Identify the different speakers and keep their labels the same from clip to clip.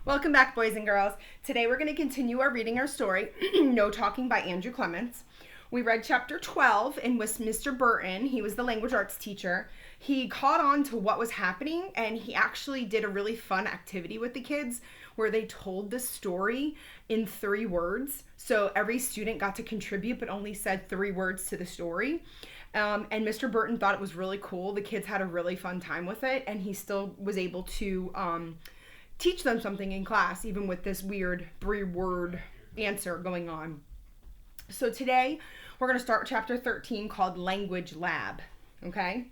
Speaker 1: Welcome back, boys and girls. Today we're going to continue our reading our story, No Talking by Andrew Clements. We read chapter 12 and with Mr. Burton. He was the language arts teacher. He caught on to what was happening and he actually did a really fun activity with the kids where they told the story in 3 words. So every student got to contribute but only said 3 words to the story. And Mr. Burton thought it was really cool. The kids had a really fun time with it and he still was able to teach them something in class, even with this weird 3-word answer going on. So today, we're going to start with chapter 13 called Language Lab, okay?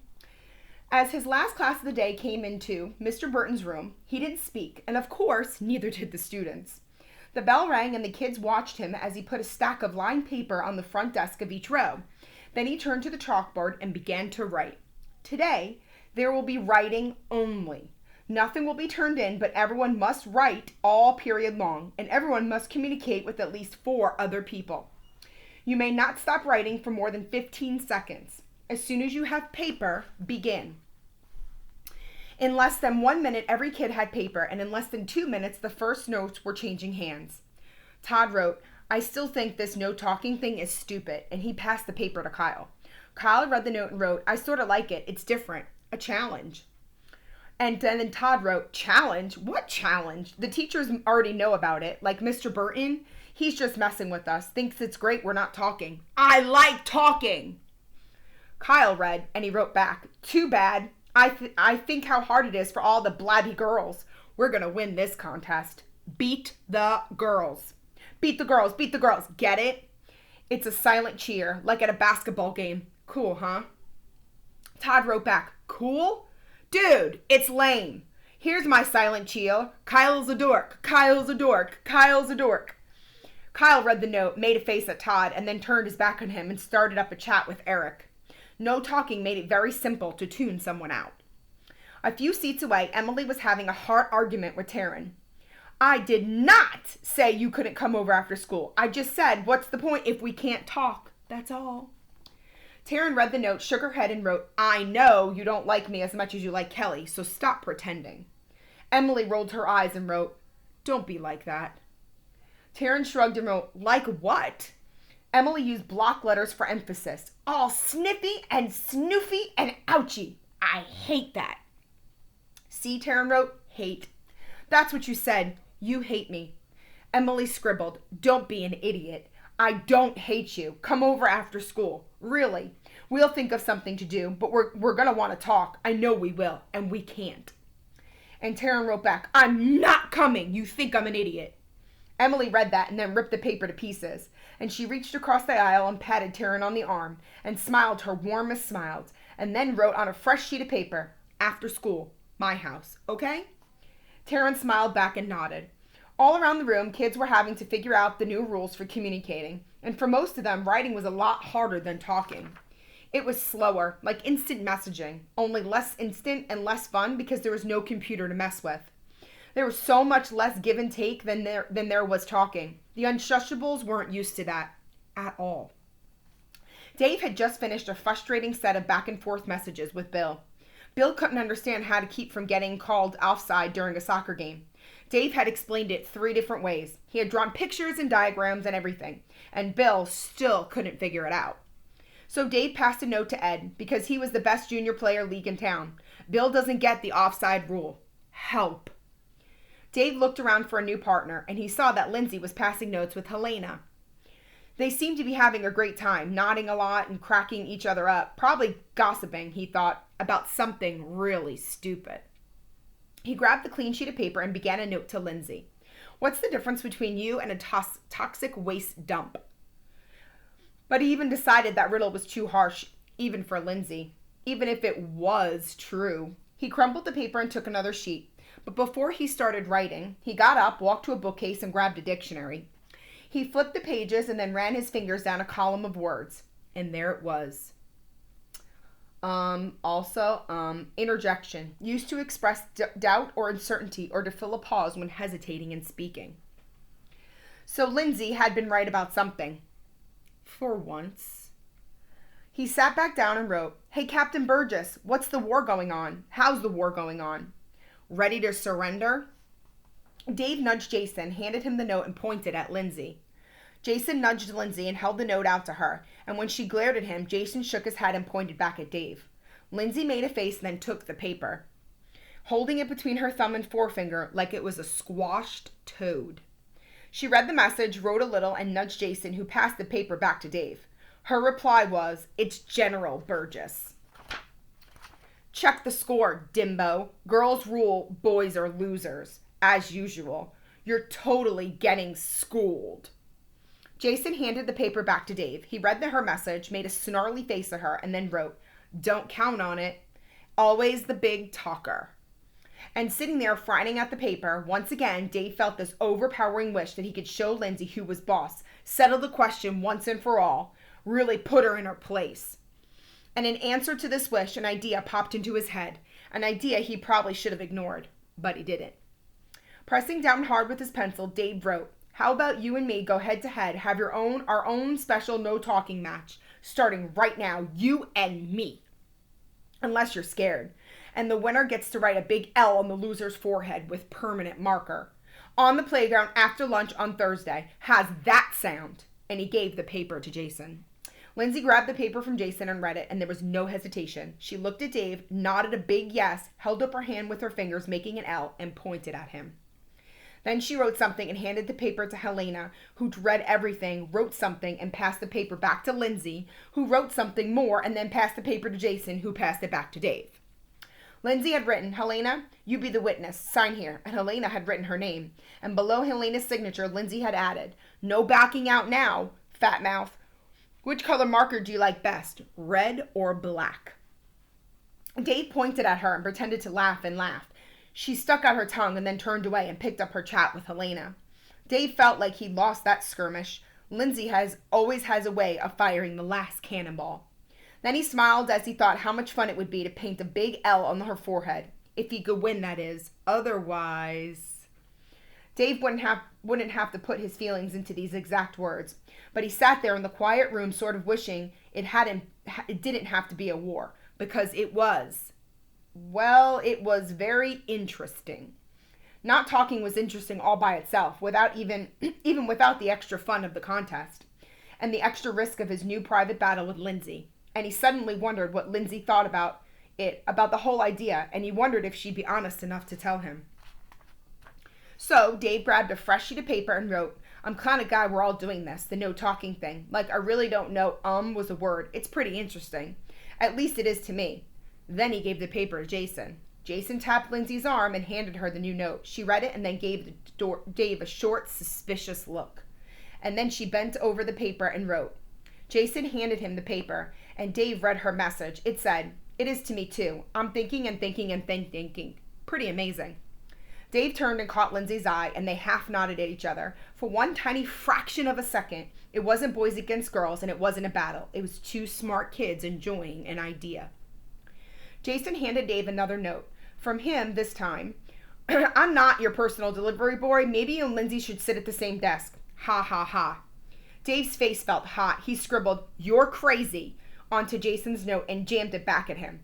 Speaker 1: As his last class of the day came into Mr. Burton's room, he didn't speak, and of course, neither did the students. The bell rang and the kids watched him as he put a stack of lined paper on the front desk of each row. Then he turned to the chalkboard and began to write. Today, there will be writing only. Nothing will be turned in, but everyone must write all period long, and everyone must communicate with at least 4 other people. You may not stop writing for more than 15 seconds. As soon as you have paper, begin. In less than 1 minute, every kid had paper, and in less than 2 minutes, the first notes were changing hands. Todd wrote, "I still think this no talking thing is stupid," and he passed the paper to Kyle. Kyle read the note and wrote, "I sort of like it. It's different. A challenge." And then Todd wrote, "Challenge? What challenge? The teachers already know about it. Like Mr. Burton, he's just messing with us. Thinks it's great we're not talking. I like talking." Kyle read, and he wrote back, "Too bad. I think how hard it is for all the blabby girls. We're going to win this contest. Beat the girls. Beat the girls. Beat the girls. Get it? It's a silent cheer, like at a basketball game. Cool, huh?" Todd wrote back, "Cool? Dude, it's lame. Here's my silent cheer. Kyle's a dork. Kyle's a dork. Kyle's a dork." Kyle read the note, made a face at Todd, and then turned his back on him and started up a chat with Eric. No talking made it very simple to tune someone out. A few seats away, Emily was having a hot argument with Taryn. "I did not say you couldn't come over after school. I just said, what's the point if we can't talk? That's all." Taryn read the note, shook her head, and wrote, "I know you don't like me as much as you like Kelly, so stop pretending." Emily rolled her eyes and wrote, "Don't be like that." Taryn shrugged and wrote, "Like what?" Emily used block letters for emphasis. "All snippy and snoofy and ouchy. I hate that." "See," Taryn wrote, "hate. That's what you said. You hate me." Emily scribbled, "Don't be an idiot. I don't hate you. Come over after school. Really. We'll think of something to do, but we're going to want to talk. I know we will, and we can't." And Taryn wrote back, "I'm not coming. You think I'm an idiot." Emily read that and then ripped the paper to pieces. And she reached across the aisle and patted Taryn on the arm and smiled her warmest smiles and then wrote on a fresh sheet of paper, "After school, my house, okay?" Taryn smiled back and nodded. All around the room, kids were having to figure out the new rules for communicating, and for most of them, writing was a lot harder than talking. It was slower, like instant messaging, only less instant and less fun because there was no computer to mess with. There was so much less give and take than there was talking. The unshushables weren't used to that at all. Dave had just finished a frustrating set of back and forth messages with Bill. Bill couldn't understand how to keep from getting called offside during a soccer game. Dave had explained it 3 different ways. He had drawn pictures and diagrams and everything, and Bill still couldn't figure it out. So Dave passed a note to Ed because he was the best junior player league in town. Bill doesn't get the offside rule. Help. Dave looked around for a new partner, and he saw that Lindsay was passing notes with Helena. They seemed to be having a great time, nodding a lot and cracking each other up, probably gossiping, he thought, about something really stupid. He grabbed the clean sheet of paper and began a note to Lindsay. "What's the difference between you and a toxic waste dump?" But he even decided that riddle was too harsh, even for Lindsay, even if it was true. He crumpled the paper and took another sheet. But before he started writing, he got up, walked to a bookcase, and grabbed a dictionary. He flipped the pages and then ran his fingers down a column of words. And there it was. Interjection, used to express doubt or uncertainty or to fill a pause when hesitating in speaking. So Lindsay had been right about something. For once. He sat back down and wrote, "Hey, Captain Burgess, what's the war going on? How's the war going on? Ready to surrender?" Dave nudged Jason, handed him the note, and pointed at Lindsay. Jason nudged Lindsay and held the note out to her, and when she glared at him, Jason shook his head and pointed back at Dave. Lindsay made a face and then took the paper, holding it between her thumb and forefinger like it was a squashed toad. She read the message, wrote a little, and nudged Jason, who passed the paper back to Dave. Her reply was, "It's General Burgess." "Check the score, Dimbo. Girls rule, boys are losers. As usual. You're totally getting schooled." Jason handed the paper back to Dave. He read her message, made a snarly face at her, and then wrote, "Don't count on it. Always the big talker." And sitting there frowning at the paper, once again, Dave felt this overpowering wish that he could show Lindsay who was boss, settle the question once and for all, really put her in her place. And in answer to this wish, an idea popped into his head, an idea he probably should have ignored, but he didn't. Pressing down hard with his pencil, Dave wrote, "How about you and me go head to head, have our own special no talking match, starting right now, you and me. Unless you're scared. And the winner gets to write a big L on the loser's forehead with permanent marker. On the playground after lunch on Thursday. How's that sound?" And he gave the paper to Jason. Lindsay grabbed the paper from Jason and read it, and there was no hesitation. She looked at Dave, nodded a big yes, held up her hand with her fingers making an L, and pointed at him. Then she wrote something and handed the paper to Helena, who'd read everything, wrote something, and passed the paper back to Lindsay, who wrote something more and then passed the paper to Jason, who passed it back to Dave. Lindsay had written, "Helena, you be the witness. Sign here." And Helena had written her name. And below Helena's signature, Lindsay had added, "No backing out now, fat mouth. Which color marker do you like best, red or black?" Dave pointed at her and pretended to laugh and laughed. She stuck out her tongue and then turned away and picked up her chat with Helena. Dave felt like he'd lost that skirmish. Lindsay always has a way of firing the last cannonball. Then he smiled as he thought how much fun it would be to paint a big L on her forehead. If he could win, that is. Otherwise... Dave wouldn't have to put his feelings into these exact words, but he sat there in the quiet room sort of wishing it didn't have to be a war, because it was. Well, it was very interesting. Not talking was interesting all by itself, without even without the extra fun of the contest, and the extra risk of his new private battle with Lindsay. And he suddenly wondered what Lindsay thought about the whole idea, and he wondered if she'd be honest enough to tell him. So Dave grabbed a fresh sheet of paper and wrote, "I'm kind of glad we're all doing this, the no talking thing. Like, I really don't know was a word. It's pretty interesting. At least it is to me." Then he gave the paper to Jason. Jason tapped Lindsay's arm and handed her the new note. She read it and then gave Dave a short, suspicious look. And then she bent over the paper and wrote. Jason handed him the paper, and Dave read her message. It said, "It is to me too. I'm thinking and thinking and thinking. Pretty amazing." Dave turned and caught Lindsay's eye, and they half nodded at each other. For one tiny fraction of a second, it wasn't boys against girls, and it wasn't a battle. It was two smart kids enjoying an idea. Jason handed Dave another note. From him, this time. "I'm not your personal delivery boy. Maybe you and Lindsay should sit at the same desk. Ha ha ha." Dave's face felt hot. He scribbled, "You're crazy," onto Jason's note and jammed it back at him.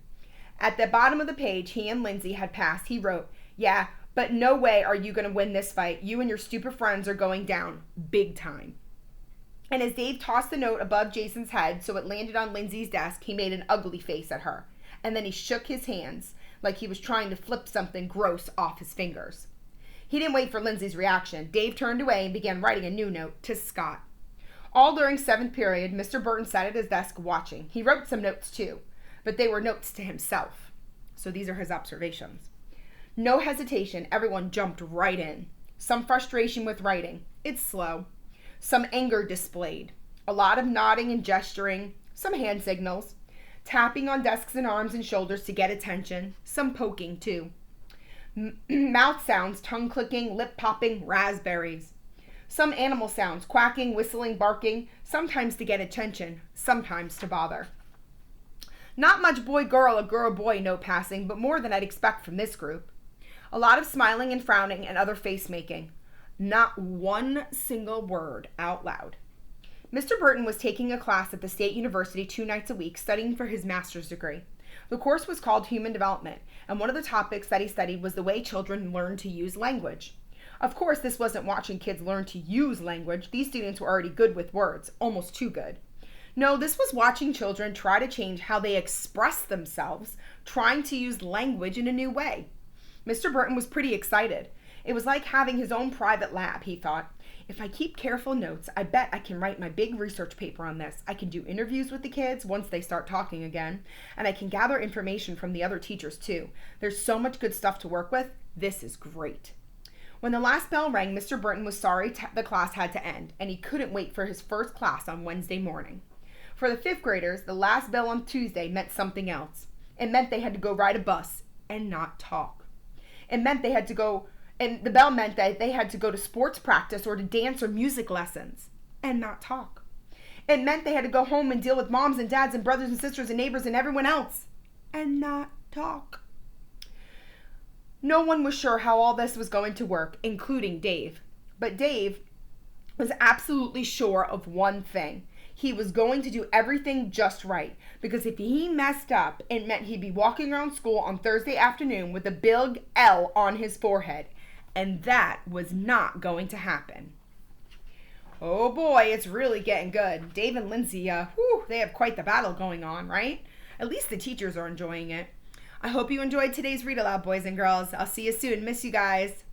Speaker 1: At the bottom of the page he and Lindsay had passed, he wrote, "Yeah, but no way are you going to win this fight. You and your stupid friends are going down. Big time." And as Dave tossed the note above Jason's head so it landed on Lindsay's desk, he made an ugly face at her. And then he shook his hands like he was trying to flip something gross off his fingers. He didn't wait for Lindsay's reaction. Dave turned away and began writing a new note to Scott. All during 7th period, Mr. Burton sat at his desk watching. He wrote some notes too, but they were notes to himself. So these are his observations. No hesitation, everyone jumped right in. Some frustration with writing. It's slow. Some anger displayed. A lot of nodding and gesturing. Some hand signals. Tapping on desks and arms and shoulders to get attention. Some poking too. Mouth sounds, tongue clicking, lip popping, raspberries. Some animal sounds, quacking, whistling, barking, sometimes to get attention, sometimes to bother. Not much boy-girl or girl-boy note passing, but more than I'd expect from this group. A lot of smiling and frowning and other face-making. Not one single word out loud. Mr. Burton was taking a class at the State University 2 nights a week studying for his master's degree. The course was called Human Development, and one of the topics that he studied was the way children learn to use language. Of course, this wasn't watching kids learn to use language. These students were already good with words, almost too good. No, this was watching children try to change how they express themselves, trying to use language in a new way. Mr. Burton was pretty excited. It was like having his own private lab, he thought. If I keep careful notes, I bet I can write my big research paper on this. I can do interviews with the kids once they start talking again, and I can gather information from the other teachers too. There's so much good stuff to work with. This is great. When the last bell rang, Mr. Burton was sorry the class had to end, and he couldn't wait for his first class on Wednesday morning. For the 5th graders, the last bell on Tuesday meant something else. It meant they had to go ride a bus and not talk. It meant they had to go, and the bell meant that they had to go to sports practice or to dance or music lessons and not talk. It meant they had to go home and deal with moms and dads and brothers and sisters and neighbors and everyone else and not talk. No one was sure how all this was going to work, including Dave. But Dave was absolutely sure of one thing. He was going to do everything just right, because if he messed up, it meant he'd be walking around school on Thursday afternoon with a big L on his forehead, and that was not going to happen. Oh boy, it's really getting good. Dave and Lindsay, they have quite the battle going on, right? At least the teachers are enjoying it. I hope you enjoyed today's read aloud, boys and girls. I'll see you soon. Miss you guys.